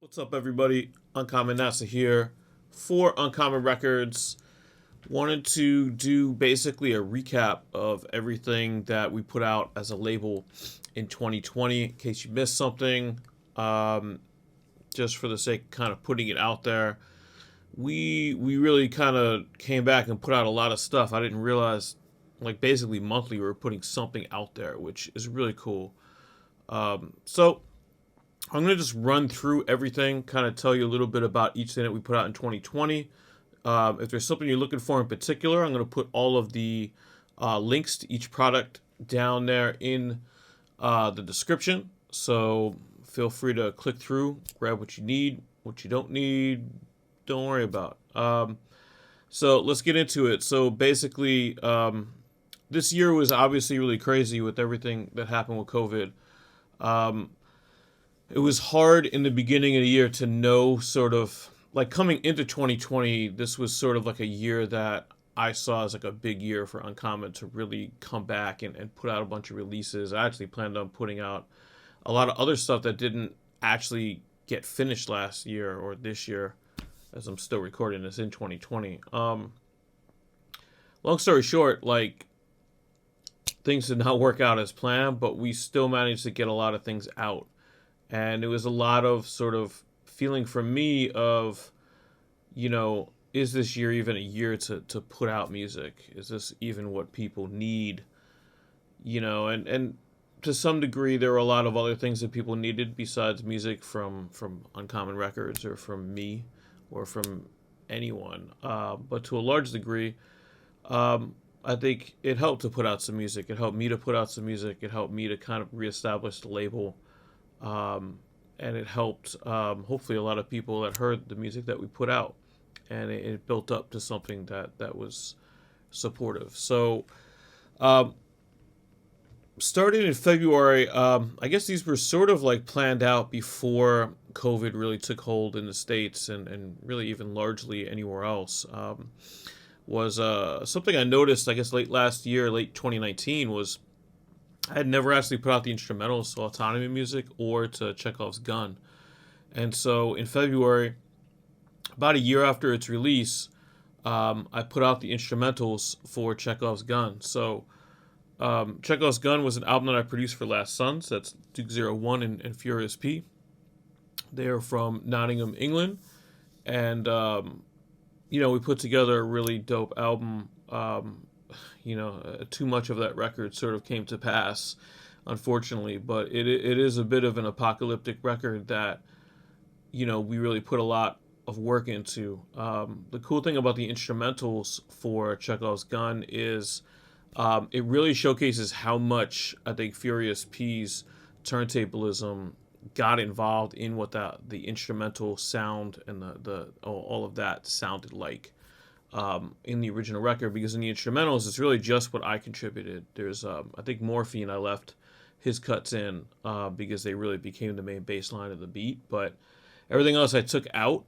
What's up, everybody? Uncommon NASA here for Uncommon Records. Wanted to do basically a recap of everything that we put out as a label in 2020, in case you missed something. Just for the sake of kind of putting it out there, we really kind of came back and put out a lot of stuff. I didn't realize, like basically monthly, we were putting something out there, which is really cool. So I'm going to just run through everything, kind of tell you a little bit about each thing that we put out in 2020. If there's something you're looking for in particular, I'm going to put all of the links to each product down there in the description. So feel free to click through, grab what you need, what you don't need, don't worry about. So let's get into it. So basically, this year was obviously really crazy with everything that happened with COVID. It was hard in the beginning of the year to know sort of like coming into 2020, this was sort of like a year that I saw as like a big year for Uncommon to really come back and put out a bunch of releases. I actually planned on putting out a lot of other stuff that didn't actually get finished last year or this year, as I'm still recording this in 2020. Long story short, like things did not work out as planned, but we still managed to get a lot of things out. And it was a lot of sort of feeling for me of, is this year even a year to put out music? Is this even what people need? And to some degree, there were a lot of other things that people needed besides music from Uncommon Records or from me or from anyone. But to a large degree, I think it helped to put out some music. It helped me to put out some music. It helped me to kind of reestablish the label. And it helped hopefully a lot of people that heard the music that we put out, and it built up to something that was supportive. So starting in February, I guess these were sort of like planned out before COVID really took hold in the States and really even largely anywhere else. Was something I noticed, I guess, late last year, late 2019, was I had never actually put out the instrumentals to Autonomy music or to Chekhov's Gun. And so in February, about a year after its release, I put out the instrumentals for Chekhov's Gun. So Chekhov's Gun was an album that I produced for Last Sons. That's Duke 01 and Furious P. They are from Nottingham, England. And, we put together a really dope album. Too much of that record sort of came to pass, unfortunately. But it is a bit of an apocalyptic record that, we really put a lot of work into. The cool thing about the instrumentals for Chekhov's Gun is it really showcases how much I think Furious P's turntablism got involved in what the instrumental sound and the all of that sounded like. In the original record, because in the instrumentals it's really just what I contributed. There's I think Morphine, I left his cuts in because they really became the main bass line of the beat, but everything else I took out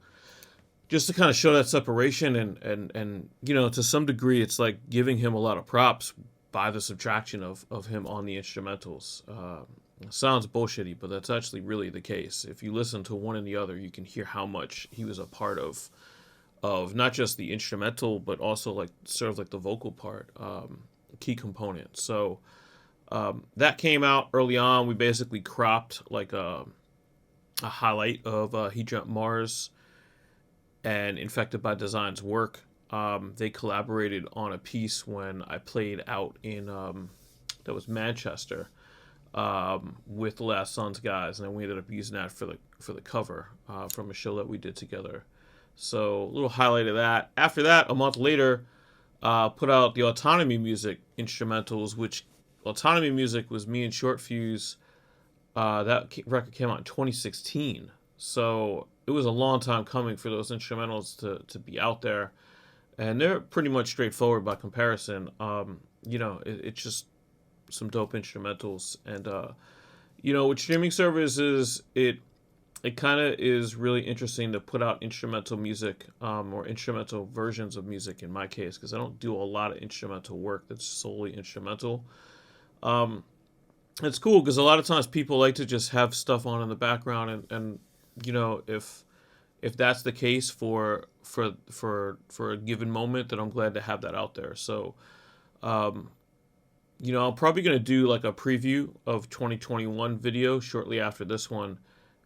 just to kind of show that separation and to some degree it's like giving him a lot of props by the subtraction of him on the instrumentals. Sounds bullshitty, but that's actually really the case. If you listen to one and the other, you can hear how much he was a part of not just the instrumental, but also like sort of like the vocal part, key component. So that came out early on. We basically cropped like a highlight of He Jumped Mars and Infected by Design's work. They collaborated on a piece when I played out in that was Manchester with the Last Sons guys, and then we ended up using that for the cover from a show that we did together. So a little highlight of that. After that, a month later, put out the Autonomy music instrumentals, which Autonomy music was me and Short Fuse. That record came out in 2016. So it was a long time coming for those instrumentals to be out there. And they're pretty much straightforward by comparison. It's just some dope instrumentals. And, with streaming services, it kind of is really interesting to put out instrumental music or instrumental versions of music in my case, because I don't do a lot of instrumental work that's solely instrumental. It's cool because a lot of times people like to just have stuff on in the background and you know, if that's the case for a given moment, then I'm glad to have that out there. So, um, you know, I'm probably gonna do like a preview of 2021 video shortly after this one,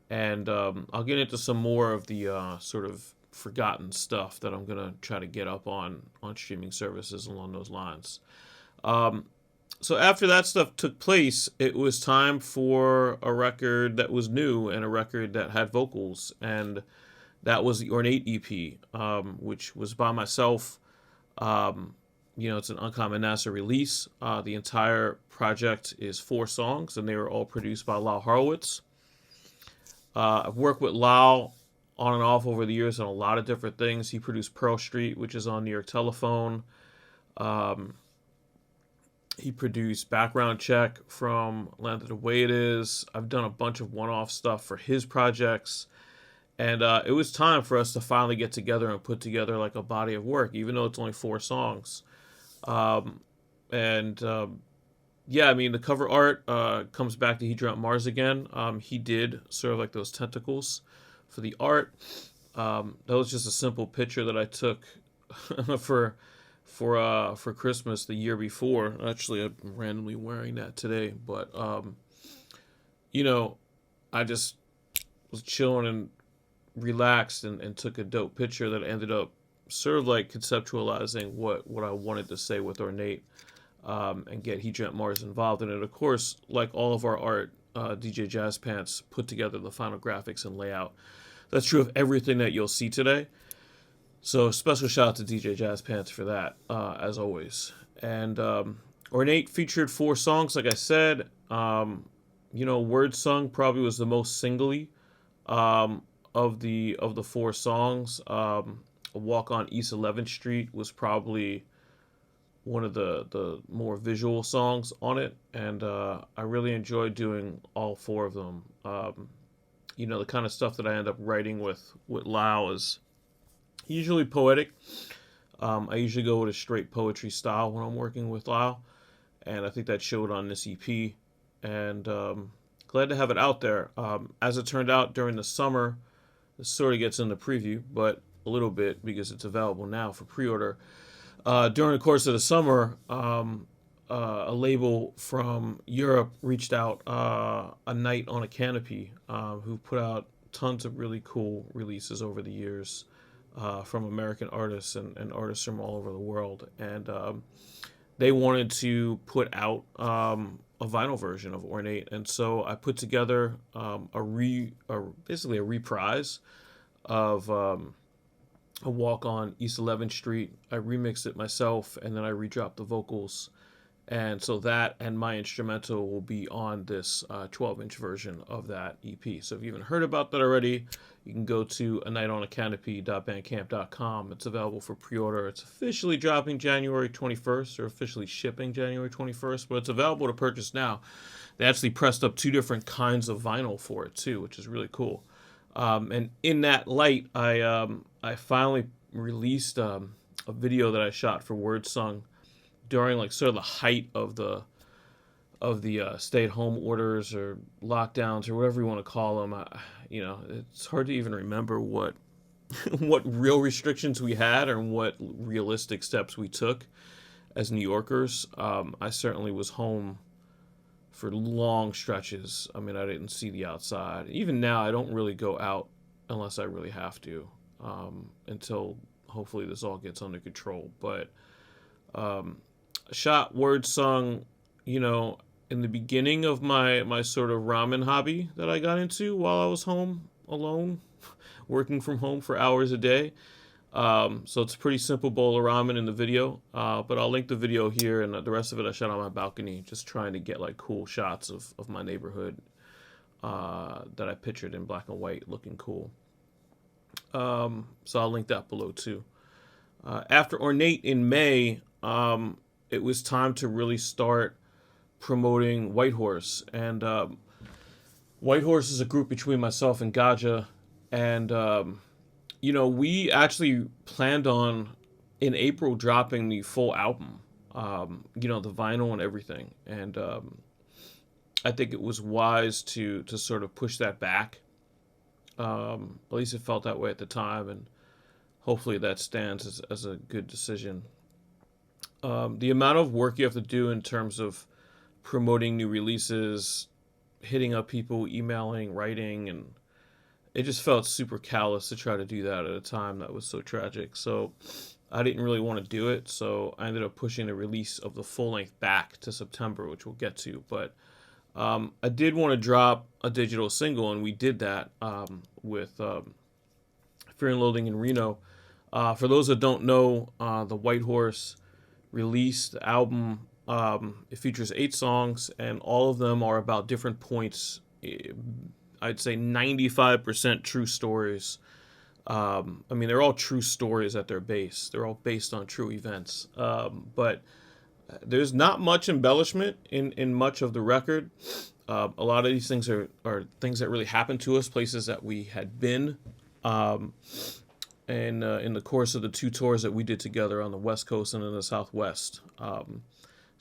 and I'll get into some more of the sort of forgotten stuff that I'm gonna try to get up on streaming services along those lines. Um, so after that stuff took place, it was time for a record that was new and a record that had vocals, and that was the Ornate EP, which was by myself. Um, you know, it's an Uncommon NASA release. The entire project is 4 songs, and they were all produced by Lyle Horowitz. I've worked with Lyle on and off over the years on a lot of different things. He produced Pearl Street, which is on New York Telephone. Um, he produced Background Check from Land of the Way It Is. I've done a bunch of one-off stuff for his projects. And it was time for us to finally get together and put together like a body of work, even though it's only 4 songs. Um, and Yeah, I mean, the cover art comes back to He Dreamt Mars again. He did sort of like those tentacles for the art. That was just a simple picture that I took for for Christmas the year before. Actually, I'm randomly wearing that today, but you know, I just was chilling and relaxed and took a dope picture that ended up sort of like conceptualizing what I wanted to say with Ornate, and get He Dreamt Mars involved in it. Of course, like all of our art, DJ Jazz Pants put together the final graphics and layout. That's true of everything that you'll see today. So special shout out to DJ Jazz Pants for that, as always. And Ornate featured 4 songs, like I said. You know, Word Sung probably was the most singly of the 4 songs. A Walk on East 11th Street was probably one of the more visual songs on it, and I really enjoyed doing all 4 of them. You know, the kind of stuff that I end up writing with Lau is usually poetic. I usually go with a straight poetry style when I'm working with Lau, and I think that showed on this EP. And glad to have it out there. As it turned out during the summer, this sort of gets in the preview, but a little bit because it's available now for pre-order. During the course of the summer, a label from Europe reached out, A Night on a Canopy, who put out tons of really cool releases over the years, from American artists and artists from all over the world. And they wanted to put out a vinyl version of Ornate. And so I put together basically a reprise of A Walk on East 11th Street. I remixed it myself, and then I redropped the vocals. And so that and my instrumental will be on this 12-inch version of that EP. So if you haven't heard about that already, you can go to anightonacanopy.bandcamp.com. It's available for pre-order. It's officially dropping January 21st, or officially shipping January 21st, but it's available to purchase now. They actually pressed up 2 different kinds of vinyl for it too, which is really cool. And in that light, I finally released a video that I shot for Word Sung during like sort of the height of the stay-at-home orders or lockdowns or whatever you want to call them. You know, it's hard to even remember what what real restrictions we had or what realistic steps we took as New Yorkers. I certainly was home for long stretches. I mean, I didn't see the outside. Even now, I don't really go out unless I really have to, until hopefully this all gets under control. But shot Word Sung, you know, in the beginning of my sort of ramen hobby that I got into while I was home alone, working from home for hours a day. So it's a pretty simple bowl of ramen in the video, but I'll link the video here, and the rest of it I shot on my balcony, just trying to get like cool shots of my neighborhood that I pictured in black and white looking cool. So I'll link that below too. After Ornate in May, it was time to really start promoting Whitehorse. And Whitehorse is a group between myself and Gaja, and you know, we actually planned on in April dropping the full album, you know, the vinyl and everything. And I think it was wise to sort of push that back At least it felt that way at the time, and hopefully that stands as a good decision. The amount of work you have to do in terms of promoting new releases, hitting up people, emailing, writing, and it just felt super callous to try to do that at a time that was so tragic. So I didn't really want to do it, so I ended up pushing the release of the full length back to September, which we'll get to. But I did want to drop a digital single, and we did that with Fear and Loathing in Reno. For those that don't know, the White Horse released the album. It features 8 songs, and all of them are about different points. I'd say 95% true stories. I mean, they're all true stories at their base. They're all based on true events. But there's not much embellishment in much of the record. A lot of these things are things that really happened to us, places that we had been. And in the course of the 2 tours that we did together on the West Coast and in the Southwest.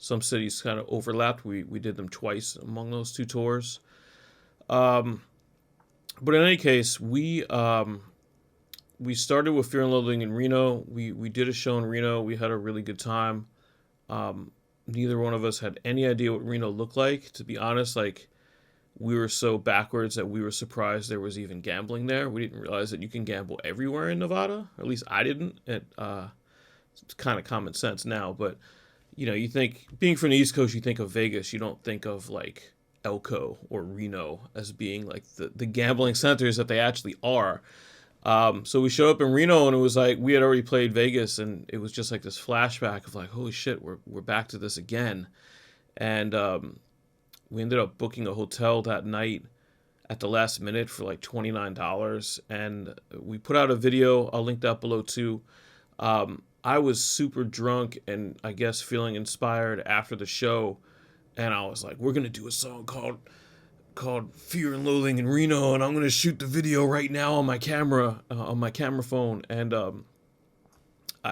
Some cities kind of overlapped. We did them twice among those 2 tours. But in any case, we started with Fear and Loathing in Reno. We did a show in Reno. We had a really good time. Neither one of us had any idea what Reno looked like. To be honest, like, we were so backwards that we were surprised there was even gambling there. We didn't realize that you can gamble everywhere in Nevada. Or at least I didn't. It's kind of common sense now. But, you know, you think, being from the East Coast, you think of Vegas. You don't think of, like, Elko or Reno as being, like, the gambling centers that they actually are. So we showed up in Reno, and it was like we had already played Vegas, and it was just like this flashback of like, holy shit, we're back to this again. And we ended up booking a hotel that night at the last minute for like $29, and we put out a video. I'll link that below too. I was super drunk and I guess feeling inspired after the show, and I was like, we're gonna do a song called Fear and Loathing in Reno, and I'm going to shoot the video right now on my camera phone. And I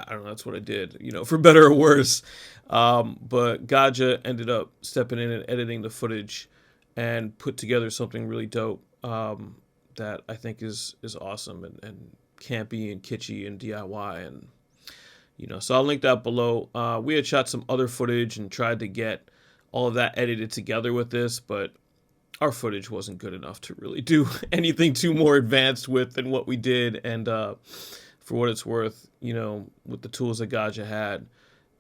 don't know, that's what I did, you know, for better or worse. But Gaja ended up stepping in and editing the footage and put together something really dope that I think is awesome and campy and kitschy and DIY. And, you know, so I'll link that below. We had shot some other footage and tried to get all of that edited together with this, but our footage wasn't good enough to really do anything too more advanced with than what we did. And for what it's worth, you know, with the tools that Gaja had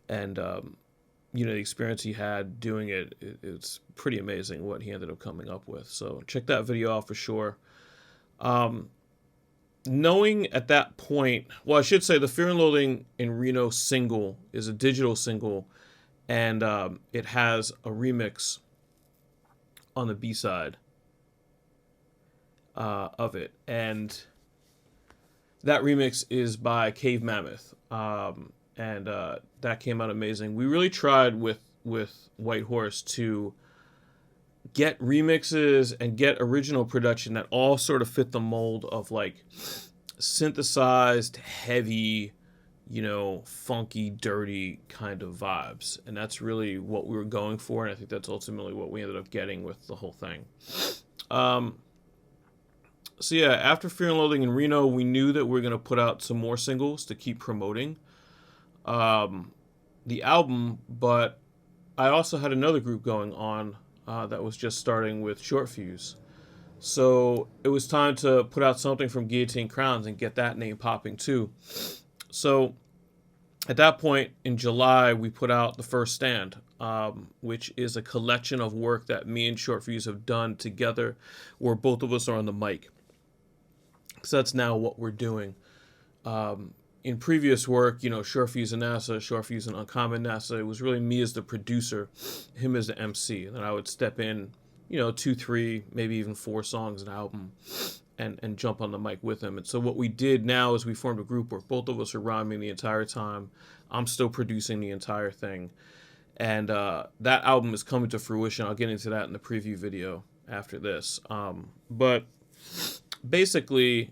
and, you know, the experience he had doing it, it's pretty amazing what he ended up coming up with. So check that video out for sure. Knowing at that point, well, I should say the Fear and Loathing in Reno single is a digital single, and it has a remix on the B-side of it, and that remix is by Cave Mammoth, and that came out amazing. We really tried with White Horse to get remixes and get original production that all sort of fit the mold of like synthesized, heavy, you know, funky, dirty kind of vibes. And that's really what we were going for, and I think that's ultimately what we ended up getting with the whole thing. So yeah, after Fear and Loathing in Reno, we knew that we were going to put out some more singles to keep promoting the album, but I also had another group going on that was just starting with Short Fuse. So it was time to put out something from Guillotine Crowns and get that name popping too. So at that point in July, we put out The First Stand, which is a collection of work that me and Short Fuse have done together, where both of us are on the mic. So that's now what we're doing. In previous work, you know, Short Fuse and NASA, Short Fuse and Uncommon NASA, it was really me as the producer, him as the MC, and then I would step in, you know, 2, 3, maybe even 4 songs an album, and jump on the mic with him. And so what we did now is we formed a group where both of us are rhyming the entire time. I'm still producing the entire thing. And that album is coming to fruition. I'll get into that in the preview video after this. But basically,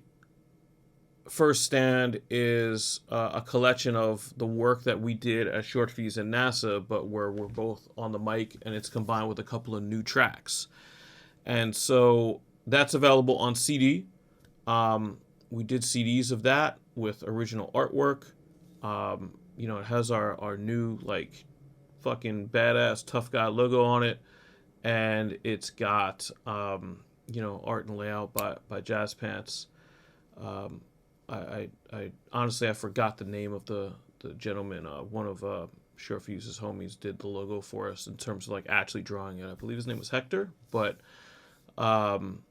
First Stand is a collection of the work that we did at Short Fuse and NASA, but where we're both on the mic, and it's combined with a couple of new tracks. And so that's available on CD. We did CDs of that with original artwork. It has our new like fucking badass tough guy logo on it, and it's got art and layout by Jazz Pants. Um, I honestly I forgot the name of the gentleman. One of Sure Fuse's homies did the logo for us in terms of like actually drawing it. I believe his name was Hector, but um,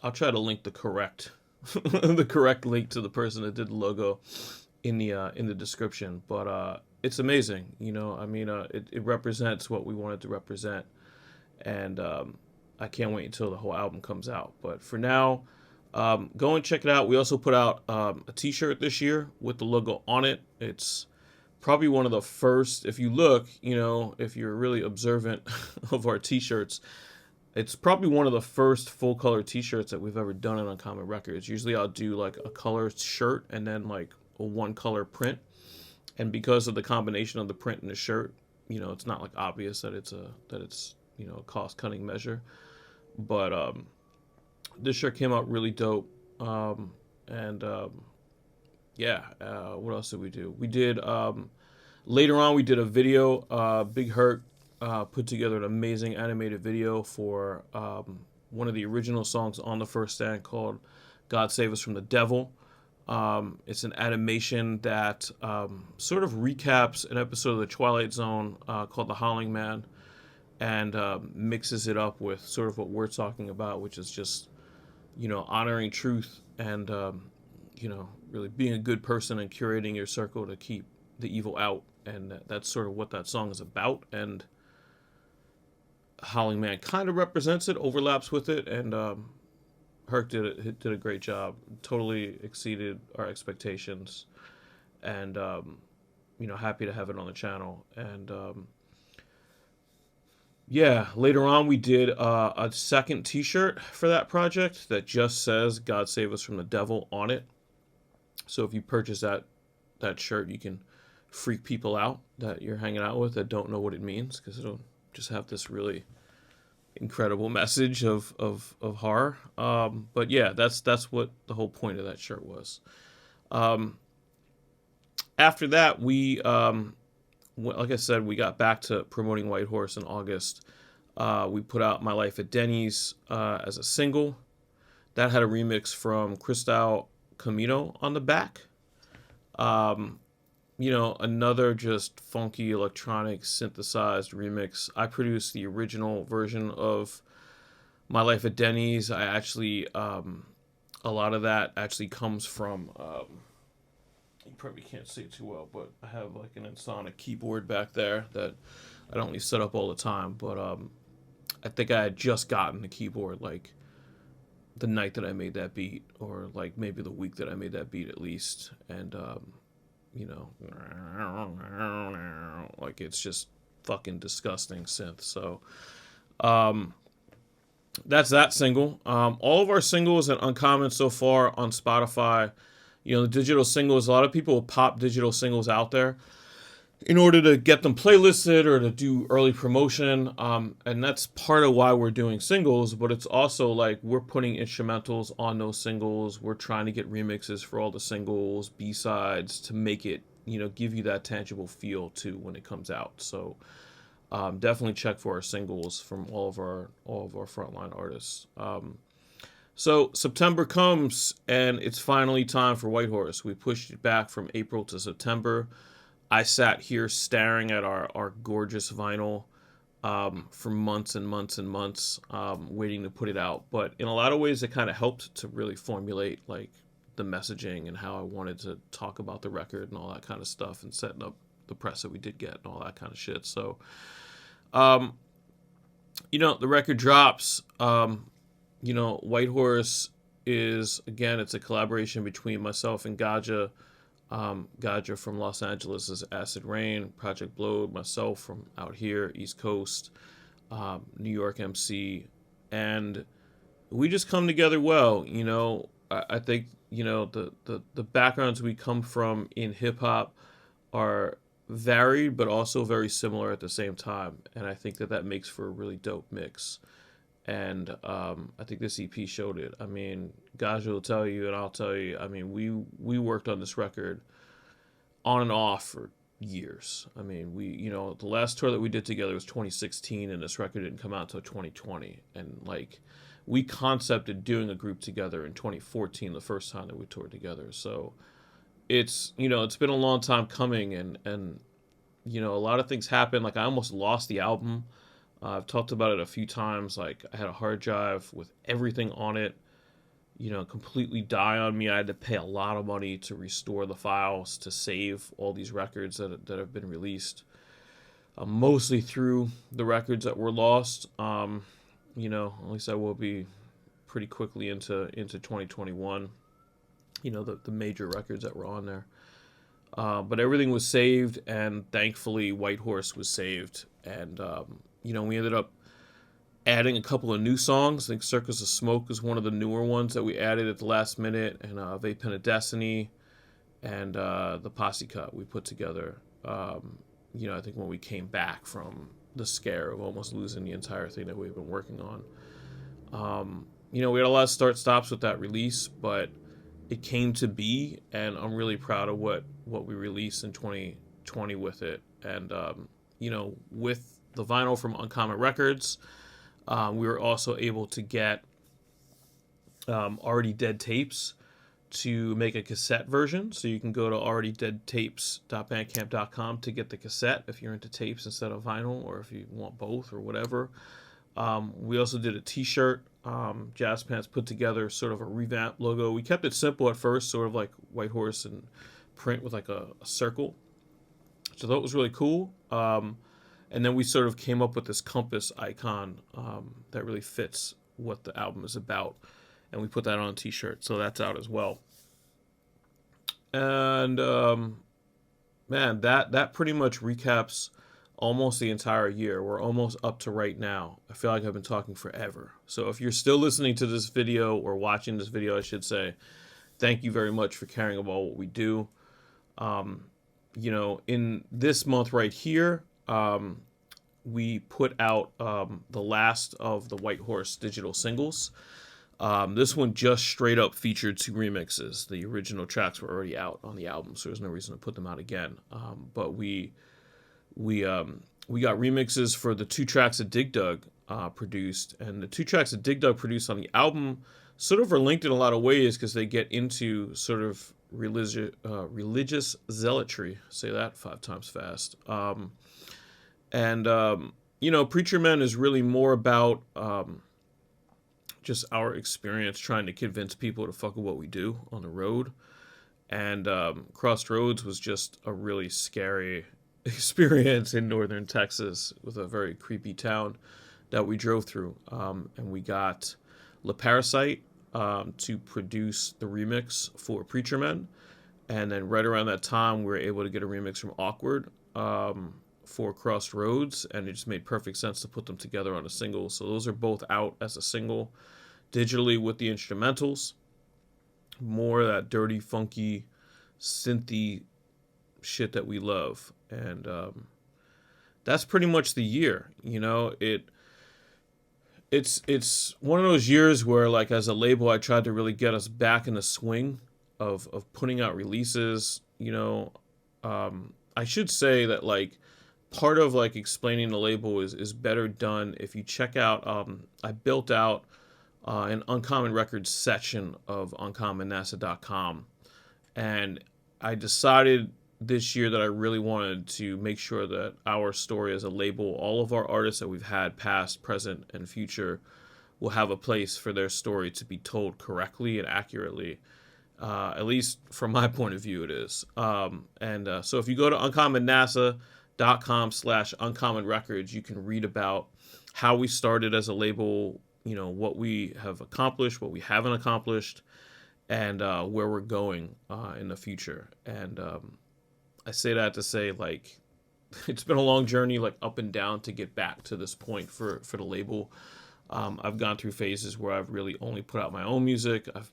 I'll try to link the correct the correct link to the person that did the logo in the description. But it's amazing, I mean, it represents what we wanted to represent, and I can't wait until the whole album comes out. But for now, go and check it out. We also put out a T-shirt this year with the logo on it. It's probably one of the first. If you look, if you're really observant of our T-shirts, it's probably one of the first full color T-shirts that we've ever done at Uncommon Records. Usually I'll do like a color shirt and then like a one color print. And because of the combination of the print and the shirt, it's not like obvious that it's a cost cutting measure. But this shirt came out really dope. And what else did we do? We did later on we did a video. Big Hurt put together an amazing animated video for one of the original songs on the first stand called God Save Us from the Devil. It's an animation that sort of recaps an episode of The Twilight Zone called The Howling Man, and mixes it up with sort of what we're talking about, which is just, honoring truth and, really being a good person and curating your circle to keep the evil out. And that's sort of what that song is about. And Howling Man kind of represents it, overlaps with it, and Herc did a great job. Totally exceeded our expectations, and happy to have it on the channel. And later on we did a second T-shirt for that project that just says "God Save Us from the Devil" on it. So if you purchase that shirt, you can freak people out that you're hanging out with that don't know what it means, because it'll just have this really incredible message of horror. But yeah, that's what the whole point of that shirt was. After that, we like I said, we got back to promoting White Horse in August. We put out My Life at Denny's as a single. That had a remix from Cristal Camino on the back. Another just funky electronic synthesized remix. I produced the original version of My Life at Denny's. I actually, a lot of that actually comes from, you probably can't see it too well, but I have like an Ensoniq keyboard back there that I don't really set up all the time, but I think I had just gotten the keyboard like the night that I made that beat, or like maybe the week that I made that beat at least. And, like it's just fucking disgusting synth. So that's that single. All of our singles at Uncommon so far on Spotify, the digital singles, a lot of people pop digital singles out there in order to get them playlisted or to do early promotion. And that's part of why we're doing singles, but it's also like we're putting instrumentals on those singles. We're trying to get remixes for all the singles, B-sides, to make it, give you that tangible feel too when it comes out. So definitely check for our singles from all of our frontline artists. So September comes and it's finally time for White Horse. We pushed it back from April to September. I sat here staring at our gorgeous vinyl for months and months and months, waiting to put it out. But in a lot of ways, it kind of helped to really formulate like the messaging and how I wanted to talk about the record and all that kind of stuff, and setting up the press that we did get and all that kind of shit. So, the record drops. White Horse is, again, it's a collaboration between myself and Gaja. Gaja from Los Angeles is Acid Rain, Project Blowed, myself from out here, East Coast, New York MC, and we just come together well. I think, the backgrounds we come from in hip hop are varied, but also very similar at the same time. And I think that makes for a really dope mix. and I think this EP showed it. I mean, Gaja will tell you, and I'll tell you. I mean, we worked on this record on and off for years. I mean, the last tour that we did together was 2016, and this record didn't come out until 2020. And like, we concepted doing a group together in 2014, the first time that we toured together. So it's been a long time coming, and a lot of things happened. Like, I almost lost the album. I've talked about it a few times. Like, I had a hard drive with everything on it, completely die on me. I had to pay a lot of money to restore the files, to save all these records that have been released, mostly through the records that were lost. At least I will be pretty quickly into 2021, the major records that were on there. But everything was saved, and thankfully White Horse was saved. And, we ended up adding a couple of new songs. I think Circus of Smoke is one of the newer ones that we added at the last minute, and Vape Pen of Destiny, and the Posse Cut we put together, I think when we came back from the scare of almost losing the entire thing that we've been working on. We had a lot of start-stops with that release, but it came to be, and I'm really proud of what we released in 2020 with it. And, with the vinyl from Uncommon Records, we were also able to get Already Dead Tapes to make a cassette version. So you can go to alreadydeadtapes.bandcamp.com to get the cassette if you're into tapes instead of vinyl, or if you want both or whatever. We also did a t-shirt. Jazz Pants put together sort of a revamp logo. We kept it simple at first, sort of like White Horse and print with like a circle, which I thought was really cool. And then we sort of came up with this compass icon that really fits what the album is about. And we put that on a t-shirt, so that's out as well. And, man, that pretty much recaps almost the entire year. We're almost up to right now. I feel like I've been talking forever. So if you're still listening to this video, or watching this video, I should say, thank you very much for caring about what we do. In this month right here, we put out the last of the White Horse digital singles. This one just straight up featured 2 remixes. The original tracks were already out on the album, so there's no reason to put them out again. But we got remixes for the 2 tracks that Dig Dug produced, and the 2 tracks that Dig Dug produced on the album sort of are linked in a lot of ways, because they get into sort of religious zealotry. Say that 5 times fast. Preacher Men is really more about just our experience trying to convince people to fuck with what we do on the road. And Crossroads was just a really scary experience in northern Texas, with a very creepy town that we drove through. And we got La Parasite to produce the remix for Preacher Men. And then right around that time, we were able to get a remix from Awkward for Crossroads, and it just made perfect sense to put them together on a single. So those are both out as a single digitally with the instrumentals. More of that dirty, funky, synthy shit that we love. And that's pretty much the year. It's one of those years where, like, as a label, I tried to really get us back in the swing of putting out releases. I should say that, like, part of, like, explaining the label is better done if you check out, I built out an Uncommon Records section of uncommonnasa.com, and I decided this year that I really wanted to make sure that our story as a label, all of our artists that we've had, past, present, and future, will have a place for their story to be told correctly and accurately. At least from my point of view, it is. So if you go to uncommonnasa.com/uncommon records, you can read about how we started as a label, what we have accomplished, what we haven't accomplished, and where we're going in the future. And I say that to say, like, it's been a long journey, like, up and down to get back to this point for the label. I've gone through phases where I've really only put out my own music. I've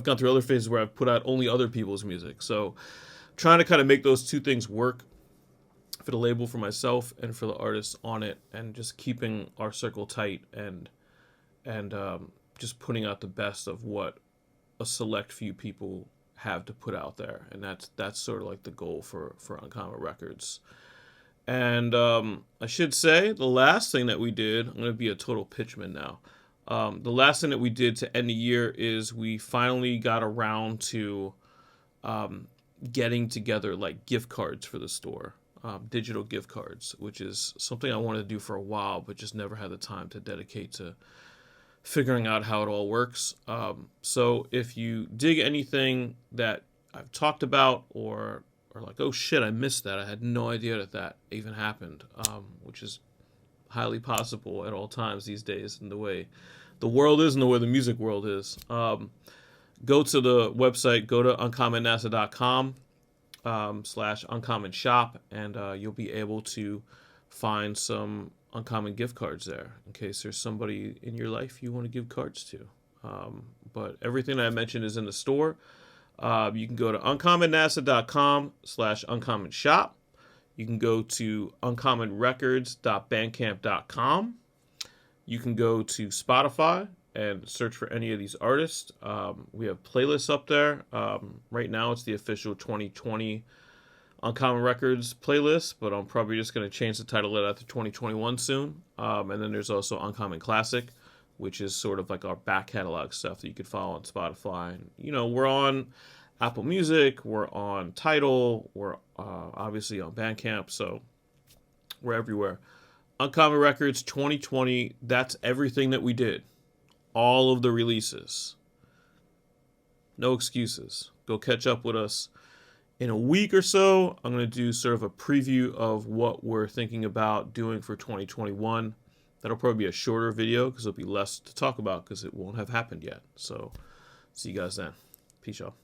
gone through other phases where I've put out only other people's music. So trying to kind of make those two things work for the label, for myself, and for the artists on it, and just keeping our circle tight and just putting out the best of what a select few people have to put out there, and that's sort of like the goal for Uncommon Records. And I should say the last thing that we did, I'm going to be a total pitchman now. The last thing that we did to end the year is we finally got around to getting together like gift cards for the store, digital gift cards, which is something I wanted to do for a while, but just never had the time to dedicate to figuring out how it all works. So if you dig anything that I've talked about, or like, oh shit, I missed that, I had no idea that even happened, which is highly possible at all times these days, in the way the world is and the way the music world is. Go to the website, go to uncommonnasa.com /uncommon shop, and you'll be able to find some Uncommon gift cards there in case there's somebody in your life you want to give cards to. But everything that I mentioned is in the store. You can go to uncommonnasa.com /uncommon shop. You can go to uncommonrecords.bandcamp.com. You can go to Spotify and search for any of these artists. We have playlists up there. Right now it's the official 2020 Uncommon Records playlist, but I'm probably just going to change the title of that to 2021 soon. And then there's also Uncommon Classic, which is sort of like our back catalog stuff that you could follow on Spotify. And, you know, we're on Apple Music, we're on Tidal, we're obviously on Bandcamp, so we're everywhere. Uncommon Records 2020, that's everything that we did. All of the releases. No excuses. Go catch up with us. In a week or so, I'm going to do sort of a preview of what we're thinking about doing for 2021. That'll probably be a shorter video because there'll be less to talk about because it won't have happened yet. So, see you guys then. Peace, y'all.